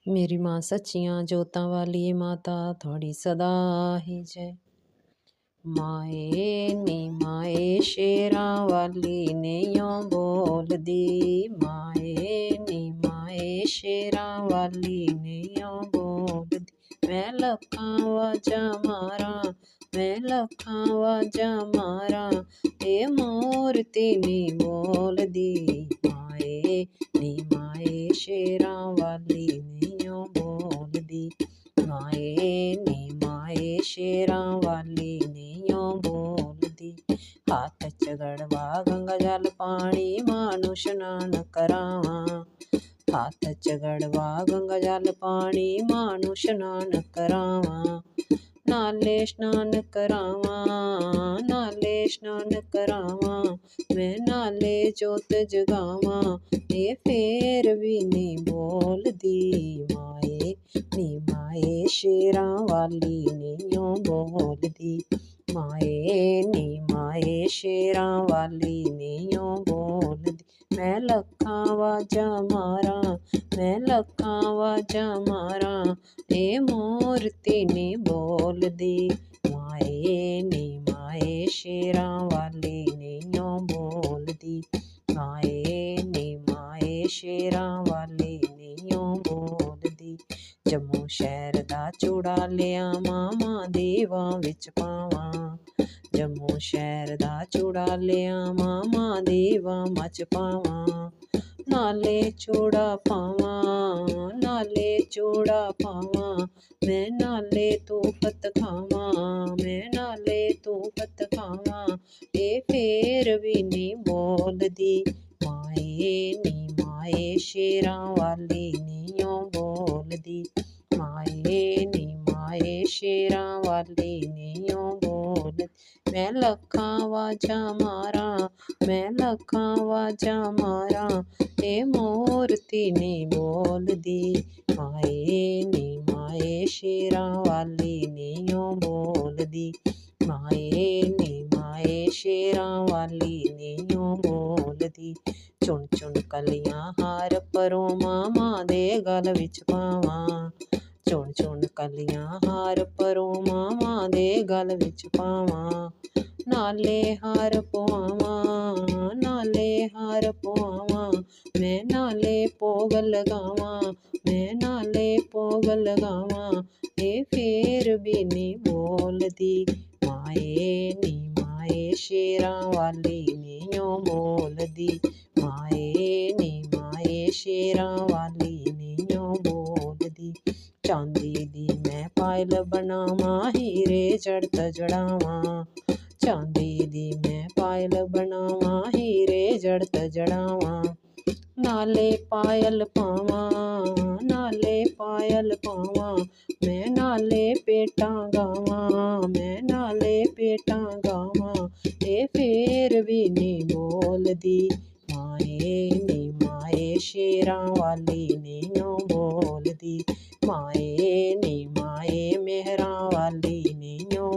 मेरी माँ सच्चियां जोतां वाली माता थोड़ी सदा ही जय। माए नी माए शेरां वाली ने यों बोल दी। माए नी माए शेरां वाली ने यों बोल दी। मैं लखां वाजा मारा, मैं लखां वाजा मारा, ए मूर्ति नी बोल दी। माए नी माए शेरां वाली ने यों बोल दी। माए नी माए शेरां वाली ने यों बोल दी। हाथ च गड़वा गंगा जल पानी मानू स्नान करावां। हाथ च गड़वा गंगा जल पानी मानू स्नान करावां। नाले स्नान करावां, नाले स्नान करावां, मैं नाले जोत जगावां, ये फेर भी नहीं बोलदी। माए नी माए शेरां वाली ने यों बोलदी। माए नी माए शेरां वाली ने यों बोलदी। मैं लखां वाजा मारा, मैं लखां वाजा मारा, ए मूर्ति नी बोलदी। माए नी माए शेरां वाली ने यों बोलदी। माए नी माए शेरां वाली ने यों बोलदी। जम्मू शहर दा चूड़ा लियावां मां देवां विच पावां। जम्मू शहर दा चूड़ा लियावां मां देवां मच पावां। नाले चूड़ा पावां, नाले चूड़ा पावां, मैं नाले तूफत खावां, मैं नाले तूफत खावां, ए फेर भी नहीं बोलदी। माए नी माए शेरां वाली ने यों बोलदी। माए नी माए शेरां वाली ने यों बोलदी। मैं लखां वाजा मारा, मैं लखां वाजा मारा, ए मूर्ति नी बोलदी। माए नी माए शेरां वाली ने यों बोलदी। माए नी माए शेरां वाली ने यों बोलदी। चुन चुन कलियां हार परोवां मां दे गल विच पावां। चुन चुन कलियां हार परोवां मां दे गल विच पावां। नाले हार पवावां, नाले हार पवावां, मैं नाले भोग लगावां, मैं नाले भोग लगावां, ए फेर भी नहीं बोलदी। माए नी माए शेरां वाली ने यों बोलदी। माए नी माए शेरां वाली ने यों बोलदी। चांदी दी मैं पायल बनावां हीरे जड़त जड़ावां। चांदी दी मैं पायल बनावां हीरे जड़त जड़ावां। नाले पायल पावां, नाले पायल पावां, मैं नाले पेटां गावां, मैं नाले पेटां गावां, ए फेर भी नहीं बोलदी। माए नी माए शेरां वाली ने यों बोलदी। माए नी माए मेहरां वाली ने यों